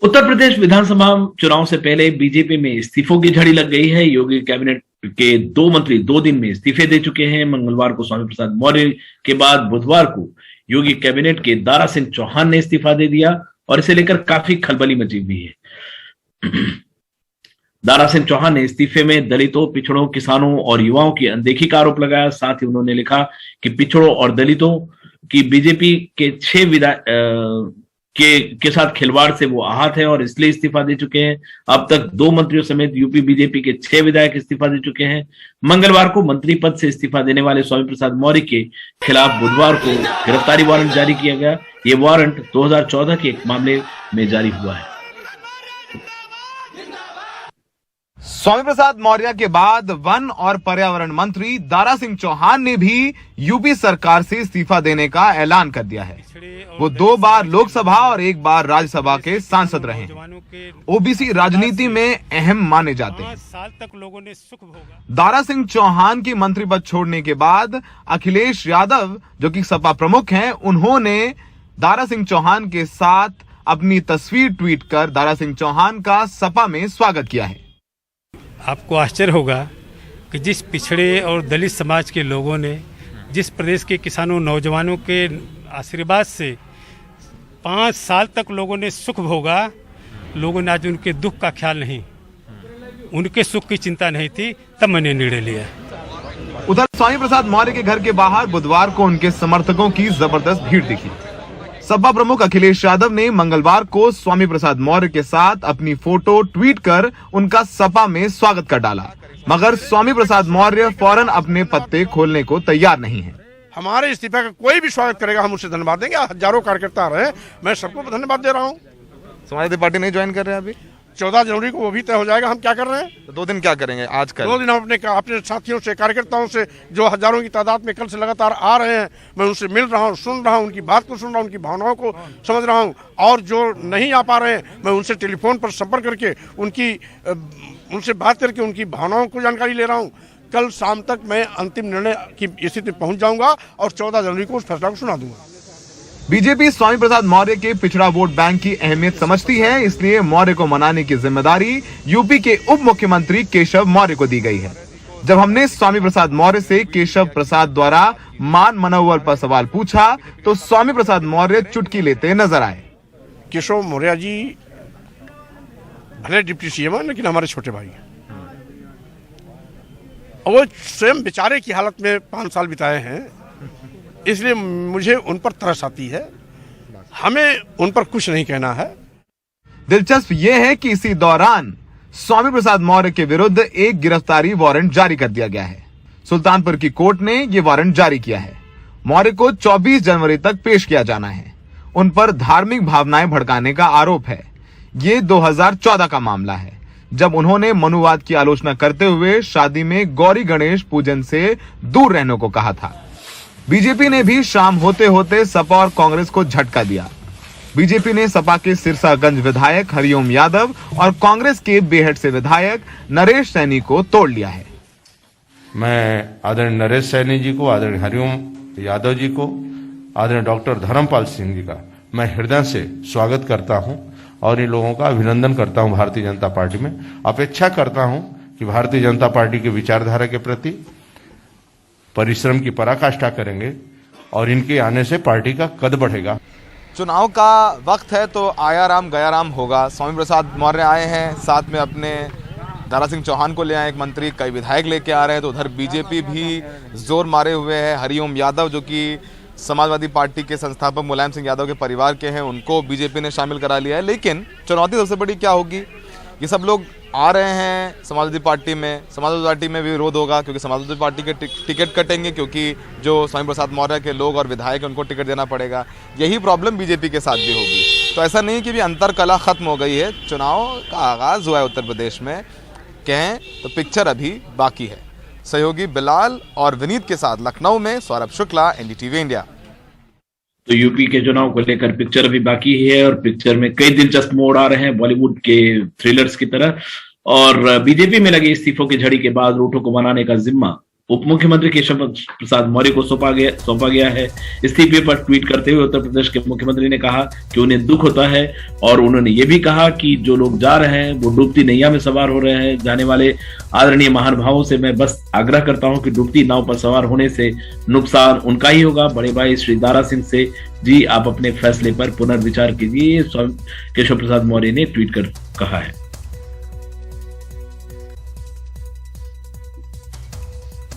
उत्तर प्रदेश विधानसभा चुनाव से पहले बीजेपी में इस्तीफों की झड़ी लग गई है। योगी कैबिनेट के 2 मंत्री 2 दिन में इस्तीफे दे चुके हैं। मंगलवार को स्वामी प्रसाद मौर्य के बाद बुधवार को योगी कैबिनेट के दारा सिंह चौहान ने इस्तीफा दे दिया और इसे लेकर काफी खलबली मची हुई है। दारा सिंह चौहान ने इस्तीफे में दलितों, पिछड़ों, किसानों और युवाओं की अनदेखी का आरोप लगाया। साथ ही उन्होंने लिखा कि पिछड़ों और दलितों की बीजेपी के 6 विधायक के साथ खिलवाड़ से वो आहत है और इसलिए इस्तीफा दे चुके हैं। अब तक 2 मंत्रियों समेत यूपी बीजेपी के 6 विधायक इस्तीफा दे चुके हैं। मंगलवार को मंत्री पद से इस्तीफा देने वाले स्वामी प्रसाद मौर्य के खिलाफ बुधवार को गिरफ्तारी वारंट जारी किया गया। ये वारंट 2014 के एक मामले में जारी हुआ है। स्वामी प्रसाद मौर्य के बाद वन और पर्यावरण मंत्री दारा सिंह चौहान ने भी यूपी सरकार से इस्तीफा देने का ऐलान कर दिया है। वो 2 बार लोकसभा और 1 बार राज्यसभा के सांसद रहे हैं। ओबीसी राजनीति में अहम माने जाते हैं। साल तक लोगों ने सुख भोगा। दारा सिंह चौहान की मंत्री पद छोड़ने के बाद अखिलेश यादव, जो कि सपा प्रमुख हैं, उन्होंने दारा सिंह चौहान के साथ अपनी तस्वीर ट्वीट कर दारा सिंह चौहान का सपा में स्वागत किया है। आपको आश्चर्य होगा कि जिस पिछड़े और दलित समाज के लोगों ने, जिस प्रदेश के किसानों, नौजवानों के आशीर्वाद से 5 साल तक लोगों ने सुख भोगा, लोगों ने आज उनके दुख का ख्याल नहीं, उनके सुख की चिंता नहीं थी, तब मैंने निर्णय लिया। उधर स्वामी प्रसाद मौर्य के घर के बाहर बुधवार को उनके समर्थकों की जबरदस्त भीड़ दिखी। सपा प्रमुख अखिलेश यादव ने मंगलवार को स्वामी प्रसाद मौर्य के साथ अपनी फोटो ट्वीट कर उनका सपा में स्वागत कर डाला, मगर स्वामी प्रसाद मौर्य फौरन अपने पत्ते खोलने को तैयार नहीं है। हमारे इस्तीफे का कोई भी स्वागत करेगा, हम उसे धन्यवाद देंगे। हजारों कार्यकर्ता आ रहे हैं, मैं सबको धन्यवाद दे रहा हूँ। समाजवादी पार्टी नहीं ज्वाइन कर रहे हैं अभी? 14 जनवरी को वो भी तय हो जाएगा। हम क्या कर रहे हैं? तो 2 दिन क्या करेंगे आज कल? 2 दिन हम अपने साथियों से, कार्यकर्ताओं से, जो हजारों की तादाद में कल से लगातार आ रहे हैं, मैं उनसे मिल रहा हूँ, सुन रहा हूँ, उनकी बात को सुन रहा हूँ, उनकी भावनाओं को समझ रहा हूँ। और जो नहीं आ पा रहे हैं, मैं उनसे टेलीफोन पर संपर्क करके उनसे बात करके उनकी भावनाओं को जानकारी ले रहा हूँ। कल शाम तक मैं अंतिम निर्णय की स्थिति में पहुंच जाऊंगा और 14 जनवरी को उस फैसला को सुना दूंगा। बीजेपी स्वामी प्रसाद मौर्य के पिछड़ा वोट बैंक की अहमियत समझती है, इसलिए मौर्य को मनाने की जिम्मेदारी यूपी के उप मुख्यमंत्री केशव मौर्य को दी गई है। जब हमने स्वामी प्रसाद मौर्य से केशव प्रसाद द्वारा मान मनोबल पर सवाल पूछा तो स्वामी प्रसाद मौर्य चुटकी लेते नजर आए। केशव मौर्य जी भले डिप्टी सीएम है, लेकिन हमारे छोटे भाई हैं। वो स्वयं बेचारे की हालत में 5 साल बिताए हैं, इसलिए मुझे उन पर तरस आती है। हमें उन पर कुछ नहीं कहना है। दिलचस्प यह है कि इसी दौरान स्वामी प्रसाद मौर्य के विरुद्ध एक गिरफ्तारी वारंट जारी कर दिया गया है। सुल्तानपुर की कोर्ट ने यह वारंट जारी किया है। मौर्य को 24 जनवरी तक पेश किया जाना है। उन पर धार्मिक भावनाएं भड़काने का आरोप है। ये 2014 का मामला है, जब उन्होंने मनुवाद की आलोचना करते हुए शादी में गौरी गणेश पूजन से दूर रहने को कहा था। बीजेपी ने भी शाम होते होते सपा और कांग्रेस को झटका दिया। बीजेपी ने सपा के सिरसागंज विधायक हरिओम यादव और कांग्रेस के बेहट से विधायक नरेश सैनी को तोड़ लिया है। मैं आदरणीय नरेश सैनी जी को, आदरणीय हरिओम यादव जी को, आदरणीय डॉक्टर धर्मपाल सिंह जी का मैं हृदय से स्वागत करता हूं और इन लोगों का अभिनंदन करता हूं। भारतीय जनता पार्टी में अपेक्षा करता हूं कि भारतीय जनता पार्टी के विचारधारा के प्रति परिश्रम की पराकाष्ठा करेंगे और इनके आने से पार्टी का कद बढ़ेगा। चुनाव का वक्त है तो आया राम गया राम होगा। स्वामी प्रसाद मौर्य आए हैं, साथ में अपने दारा सिंह चौहान को ले आए, एक मंत्री, कई विधायक लेके आ रहे हैं। तो उधर बीजेपी भी जोर मारे हुए है। हरिओम यादव, जो कि समाजवादी पार्टी के संस्थापक मुलायम सिंह यादव के परिवार के हैं, उनको बीजेपी ने शामिल करा लिया है। लेकिन चुनौती सबसे बड़ी क्या होगी? ये सब लोग आ रहे हैं समाजवादी पार्टी में, समाजवादी पार्टी में भी विरोध होगा क्योंकि समाजवादी पार्टी के टिकट कटेंगे, क्योंकि जो स्वामी प्रसाद मौर्य के लोग और विधायक उनको टिकट देना पड़ेगा। यही प्रॉब्लम बीजेपी के साथ भी होगी। तो ऐसा नहीं कि भी अंतर कला खत्म हो गई है, चुनाव का आगाज हुआ है उत्तर प्रदेश में, कहें तो पिक्चर अभी बाकी है। सहयोगी बिलाल और विनीत के साथ लखनऊ में सौरभ शुक्ला, एनडीटीवी इंडिया। तो यूपी के चुनाव को लेकर पिक्चर अभी बाकी ही है और पिक्चर में कई दिलचस्प मोड़ आ रहे हैं बॉलीवुड के थ्रिलर्स की तरह। और बीजेपी में लगे इस्तीफों की झड़ी के बाद रूठों को मनाने का जिम्मा उप मुख्यमंत्री केशव प्रसाद मौर्य को सौंपा गया है। इस्तीफे पर ट्वीट करते हुए उत्तर प्रदेश के मुख्यमंत्री ने कहा कि उन्हें दुख होता है और उन्होंने ये भी कहा कि जो लोग जा रहे हैं वो डूबती नैया में सवार हो रहे हैं। जाने वाले आदरणीय महानुभावों से मैं बस आग्रह करता हूं कि डूबती नाव पर सवार होने से नुकसान उनका ही होगा। बड़े भाई श्री दारा सिंह से जी आप अपने फैसले पर पुनर्विचार कीजिए, स्वयं केशव प्रसाद मौर्य ने ट्वीट कर कहा है।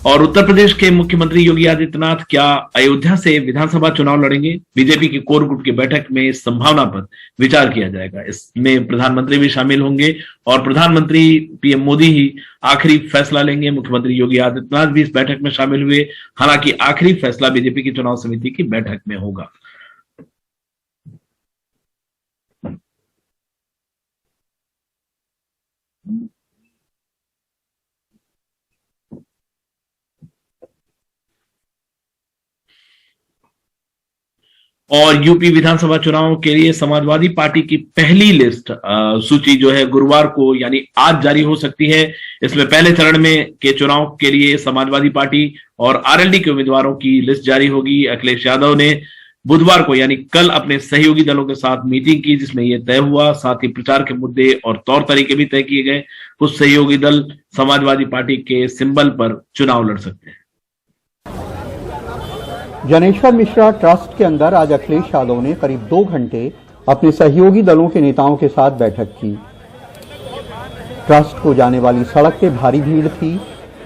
और उत्तर प्रदेश के मुख्यमंत्री योगी आदित्यनाथ क्या अयोध्या से विधानसभा चुनाव लड़ेंगे? बीजेपी की कोर ग्रुप की बैठक में इस संभावना पर विचार किया जाएगा। इसमें प्रधानमंत्री भी शामिल होंगे और प्रधानमंत्री पीएम मोदी ही आखिरी फैसला लेंगे। मुख्यमंत्री योगी आदित्यनाथ भी इस बैठक में शामिल हुए, हालांकि आखिरी फैसला बीजेपी की चुनाव समिति की बैठक में होगा। और यूपी विधानसभा चुनाव के लिए समाजवादी पार्टी की पहली लिस्ट सूची जो है गुरुवार को यानी आज जारी हो सकती है। इसमें पहले चरण में के चुनाव के लिए समाजवादी पार्टी और आरएलडी के उम्मीदवारों की लिस्ट जारी होगी। अखिलेश यादव ने बुधवार को यानी कल अपने सहयोगी दलों के साथ मीटिंग की, जिसमें यह तय हुआ। साथ ही प्रचार के मुद्दे और तौर तरीके भी तय किए गए। कुछ सहयोगी दल समाजवादी पार्टी के सिंबल पर चुनाव लड़ सकते हैं। जनेश्वर मिश्रा ट्रस्ट के अंदर आज अखिलेश यादव ने करीब 2 घंटे अपने सहयोगी दलों के नेताओं के साथ बैठक की। ट्रस्ट को जाने वाली सड़क पे भारी भीड़ थी।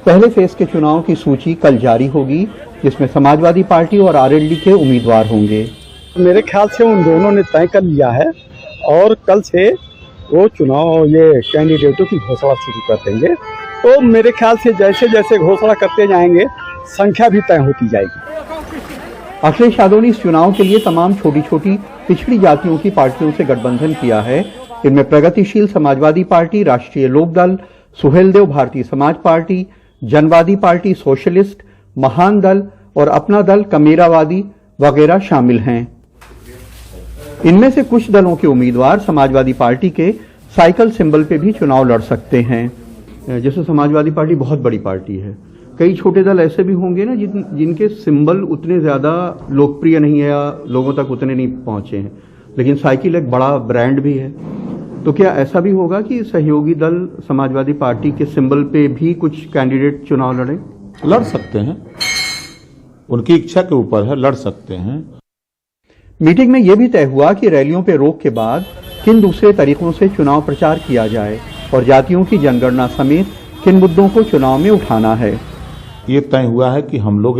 पहले फेज के चुनाव की सूची कल जारी होगी, जिसमें समाजवादी पार्टी और आरएलडी के उम्मीदवार होंगे। मेरे ख्याल से उन दोनों ने तय कर लिया है और कल से वो चुनाव ये कैंडिडेटों की घोषणा शुरू कर देंगे। तो मेरे ख्याल से जैसे जैसे घोषणा करते जाएंगे संख्या भी तय होती जाएगी। अखिलेश यादव ने इस चुनाव के लिए तमाम छोटी छोटी पिछड़ी जातियों की पार्टियों से गठबंधन किया है। इनमें प्रगतिशील समाजवादी पार्टी, राष्ट्रीय लोकदल, सुहेलदेव भारतीय समाज पार्टी, जनवादी पार्टी, सोशलिस्ट, महान दल और अपना दल कमेरावादी वगैरह शामिल हैं। इनमें से कुछ दलों के उम्मीदवार समाजवादी पार्टी के साइकिल सिंबल पे भी चुनाव लड़ सकते हैं। जैसे समाजवादी पार्टी बहुत बड़ी पार्टी है, कई छोटे दल ऐसे भी होंगे ना जिनके सिंबल उतने ज्यादा लोकप्रिय नहीं है या लोगों तक उतने नहीं पहुंचे हैं, लेकिन साइकिल एक बड़ा ब्रांड भी है। तो क्या ऐसा भी होगा कि सहयोगी दल समाजवादी पार्टी के सिंबल पे भी कुछ कैंडिडेट चुनाव लड़े? लड़ सकते हैं, उनकी इच्छा के ऊपर है, लड़ सकते हैं। मीटिंग में यह भी तय हुआ कि रैलियों पे रोक के बाद किन दूसरे तरीकों से चुनाव प्रचार किया जाए और जातियों की जनगणना समेत किन मुद्दों को चुनाव में उठाना है। ये तय हुआ है कि हम लोग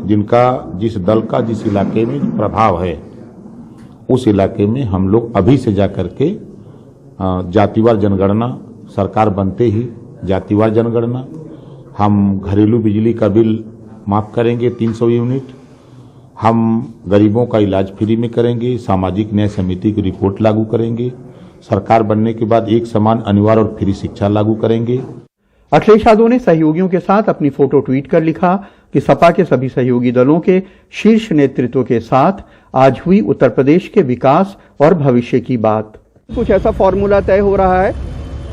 जिनका जिस दल का जिस इलाके में प्रभाव है उस इलाके में हम लोग अभी से जाकर के जातिवार जनगणना, सरकार बनते ही जातिवार जनगणना, हम घरेलू बिजली का बिल माफ करेंगे 300 यूनिट, हम गरीबों का इलाज फ्री में करेंगे, सामाजिक न्याय समिति की रिपोर्ट लागू करेंगे, सरकार बनने के बाद एक समान अनिवार्य और फ्री शिक्षा लागू करेंगे। अखिलेश यादव ने सहयोगियों के साथ अपनी फोटो ट्वीट कर लिखा कि सपा के सभी सहयोगी दलों के शीर्ष नेतृत्व के साथ आज हुई उत्तर प्रदेश के विकास और भविष्य की बात। कुछ ऐसा फॉर्मूला तय हो रहा है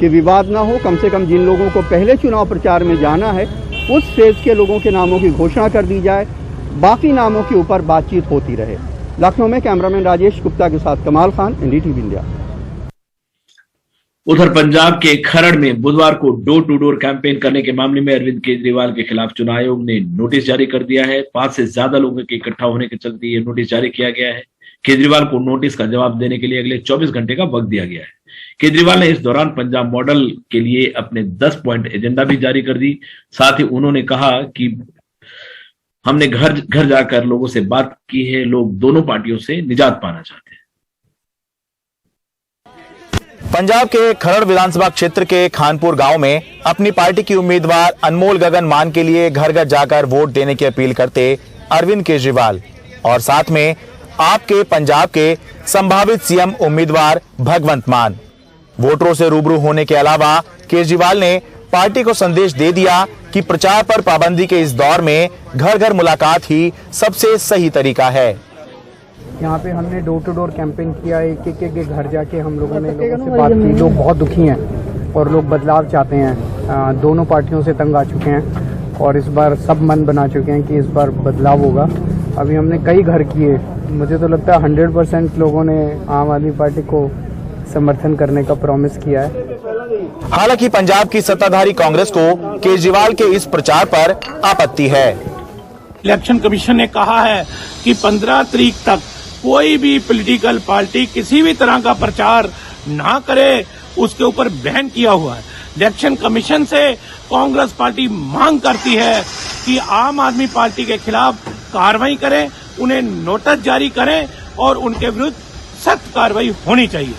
कि विवाद ना हो, कम से कम जिन लोगों को पहले चुनाव प्रचार में जाना है उस फेज के लोगों के नामों की घोषणा कर दी जाए, बाकी नामों के ऊपर बातचीत होती रहे। लखनऊ में कैमरामैन राजेश गुप्ता के साथ कमाल खान, एनडीटीवी इंडिया। उधर पंजाब के खरड़ में बुधवार को डोर टू डोर कैंपेन करने के मामले में अरविंद केजरीवाल के खिलाफ चुनाव आयोग ने नोटिस जारी कर दिया है। 5 से ज्यादा लोगों के इकट्ठा होने के चलते ये नोटिस जारी किया गया है। केजरीवाल को नोटिस का जवाब देने के लिए अगले 24 घंटे का वक्त दिया गया है। केजरीवाल ने इस दौरान पंजाब मॉडल के लिए अपने 10 पॉइंट एजेंडा भी जारी कर दी। साथ ही उन्होंने कहा कि हमने घर घर जाकर लोगों से बात की है, लोग दोनों पार्टियों से निजात पाना चाहते हैं। पंजाब के खरड़ विधानसभा क्षेत्र के खानपुर गांव में अपनी पार्टी की उम्मीदवार अनमोल गगन मान के लिए घर घर जाकर वोट देने की अपील करते अरविंद केजरीवाल और साथ में आपके पंजाब के संभावित सीएम उम्मीदवार भगवंत मान। वोटरों से रूबरू होने के अलावा केजरीवाल ने पार्टी को संदेश दे दिया कि प्रचार पर पाबंदी के इस दौर में घर घर मुलाकात ही सबसे सही तरीका है। यहाँ पे हमने डोर टू डोर कैंपेन किया, एक एक के घर जाके हम लोगों ने लोगों से बात की। लोग बहुत दुखी हैं और लोग बदलाव चाहते हैं, दोनों पार्टियों से तंग आ चुके हैं और इस बार सब मन बना चुके हैं कि इस बार बदलाव होगा। अभी हमने कई घर किए, मुझे तो लगता है 100% लोगों ने आम आदमी पार्टी को समर्थन करने का प्रॉमिस किया है। हालांकि पंजाब की सत्ताधारी कांग्रेस को केजरीवाल के इस प्रचार पर आपत्ति है। इलेक्शन कमीशन ने कहा है कि 15 तारीख तक कोई भी पॉलिटिकल पार्टी किसी भी तरह का प्रचार ना करे, उसके ऊपर बैन किया हुआ है। इलेक्शन कमीशन से कांग्रेस पार्टी मांग करती है कि आम आदमी पार्टी के खिलाफ कार्रवाई करें, उन्हें नोटिस जारी करें और उनके विरुद्ध सख्त कार्रवाई होनी चाहिए।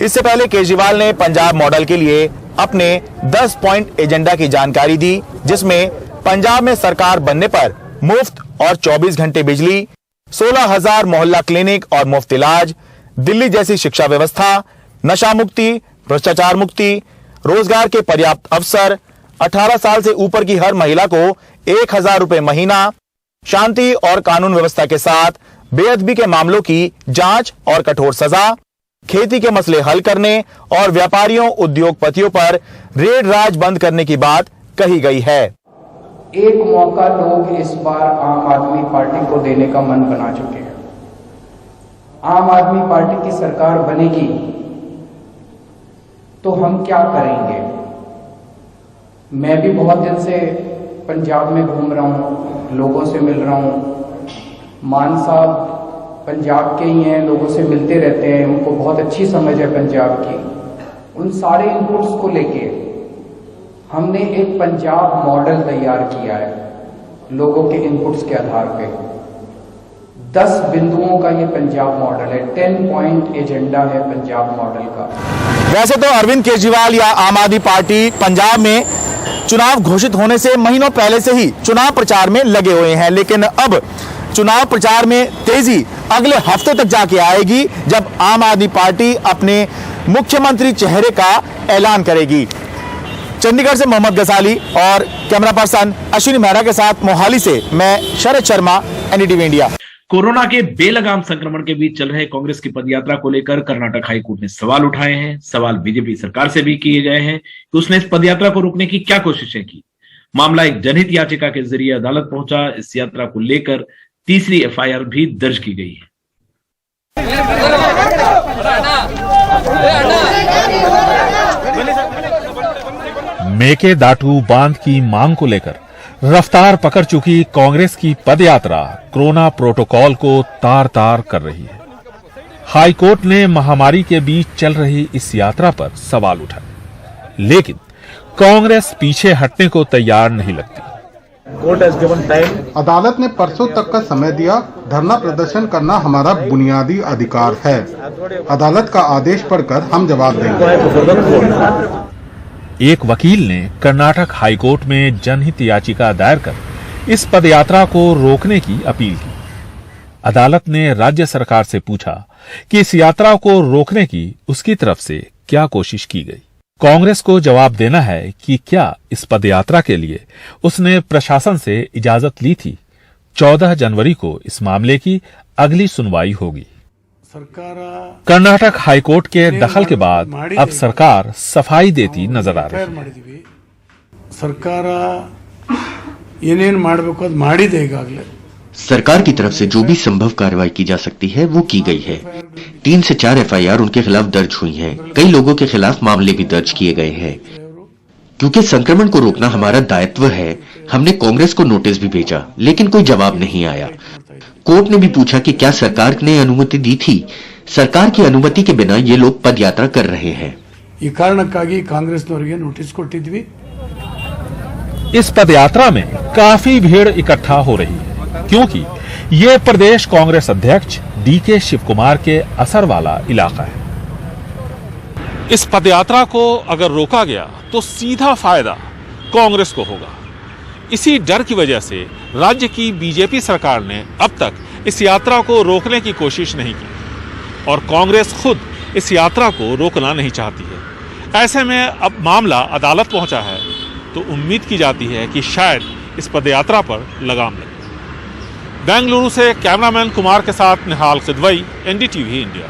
इससे पहले केजरीवाल ने पंजाब मॉडल के लिए अपने 10 पॉइंट एजेंडा की जानकारी दी, जिसमें पंजाब में सरकार बनने पर मुफ्त और 24 घंटे बिजली, 16,000 मोहल्ला क्लिनिक और मुफ्त इलाज, दिल्ली जैसी शिक्षा व्यवस्था, नशा मुक्ति, भ्रष्टाचार मुक्ति, रोजगार के पर्याप्त अवसर, 18 साल से ऊपर की हर महिला को 1,000 रुपए महीना, शांति और कानून व्यवस्था के साथ बेअदबी के मामलों की जांच और कठोर सजा, खेती के मसले हल करने और व्यापारियों उद्योगपतियों पर रेड राज बंद करने की बात कही गई है। एक मौका लोग इस बार आम आदमी पार्टी को देने का मन बना चुके हैं। आम आदमी पार्टी की सरकार बनेगी तो हम क्या करेंगे। मैं भी बहुत दिन से पंजाब में घूम रहा हूं, लोगों से मिल रहा हूं। मान साहब पंजाब के ही हैं, लोगों से मिलते रहते हैं, उनको बहुत अच्छी समझ है पंजाब की। उन सारे इनपुट्स को लेके हमने एक पंजाब मॉडल तैयार किया है, लोगों के इनपुट्स के आधार पे। 10 बिंदुओं का ये पंजाब मॉडल है, 10 पॉइंट एजेंडा है पंजाब मॉडल का। वैसे तो अरविंद केजरीवाल या आम आदमी पार्टी पंजाब में चुनाव घोषित होने से महीनों पहले से ही चुनाव प्रचार में लगे हुए हैं, लेकिन अब चुनाव प्रचार में तेजी अगले हफ्ते तक जाके आएगी, जब आम आदमी पार्टी अपने मुख्यमंत्री चेहरे का ऐलान करेगी। चंडीगढ़ से मोहम्मद गजाली और कैमरा पर्सन अश्विनी मेहरा के साथ मोहाली से मैं Sharad Sharma, NDTV India. Corona के बेलगाम संक्रमण के बीच चल रहे कांग्रेस की पदयात्रा को लेकर कर्नाटक हाईकोर्ट ने सवाल उठाए हैं। सवाल बीजेपी सरकार से भी किए गए हैं कि उसने इस पदयात्रा को रोकने की क्या कोशिशें की। मामला एक जनहित याचिका के जरिए अदालत पहुंचा। इस यात्रा को लेकर तीसरी एफआईआर भी दर्ज की गई है। मेकेदाटू बांध की मांग को लेकर रफ्तार पकड़ चुकी कांग्रेस की पदयात्रा कोरोना प्रोटोकॉल को तार तार कर रही है। हाईकोर्ट ने महामारी के बीच चल रही इस यात्रा पर सवाल उठाए, लेकिन कांग्रेस पीछे हटने को तैयार नहीं लगती। अदालत ने परसों तक का समय दिया। धरना प्रदर्शन करना हमारा बुनियादी अधिकार है। अदालत का आदेश पढ़कर हम जवाब देंगे। एक वकील ने कर्नाटक हाईकोर्ट में जनहित याचिका दायर कर इस पदयात्रा को रोकने की अपील की। अदालत ने राज्य सरकार से पूछा कि इस यात्रा को रोकने की उसकी तरफ से क्या कोशिश की गई। कांग्रेस को जवाब देना है कि क्या इस पदयात्रा के लिए उसने प्रशासन से इजाजत ली थी। 14 जनवरी को इस मामले की अगली सुनवाई होगी। कर्नाटक हाईकोर्ट के दखल के बाद अब सरकार सफाई देती नजर आ रही है। सरकार ಏನೇನು ಮಾಡಬೇಕು ಅದು ಮಾಡಿದೆ ಈಗಾಗಲೇ। सरकार की तरफ से जो भी संभव कार्रवाई की जा सकती है वो की गई है। 3 से 4 एफआईआर उनके खिलाफ दर्ज हुई हैं। कई लोगों के खिलाफ मामले भी दर्ज किए गए हैं। क्योंकि संक्रमण को रोकना हमारा दायित्व है, हमने कांग्रेस को नोटिस भी भेजा, लेकिन कोई जवाब नहीं आया। कोर्ट ने भी पूछा कि क्या सरकार ने अनुमति दी थी। सरकार की अनुमति के बिना ये लोग पदयात्रा कर रहे हैं। ಈ ಕಾರಣಕ್ಕಾಗಿ ಕಾಂಗ್ರೆಸ್ನವರಿಗೆ ನೋಟಿಸ್ ಕೊಟ್ಟಿದ್ವಿ। इस पदयात्रा में काफी भीड़ इकट्ठा हो रही है, क्योंकि ये प्रदेश कांग्रेस अध्यक्ष डीके शिवकुमार के असर वाला इलाका है। इस पदयात्रा को अगर रोका गया तो सीधा फायदा कांग्रेस को होगा। इसी डर की वजह से राज्य की बीजेपी सरकार ने अब तक इस यात्रा को रोकने की कोशिश नहीं की और कांग्रेस खुद इस यात्रा को रोकना नहीं चाहती है। ऐसे में अब मामला अदालत पहुंचा है तो उम्मीद की जाती है कि शायद इस पदयात्रा पर लगाम लगे। बेंगलुरु से कैमरामैन कुमार के साथ निहाल सिद्वई, एनडीटीवी इंडिया।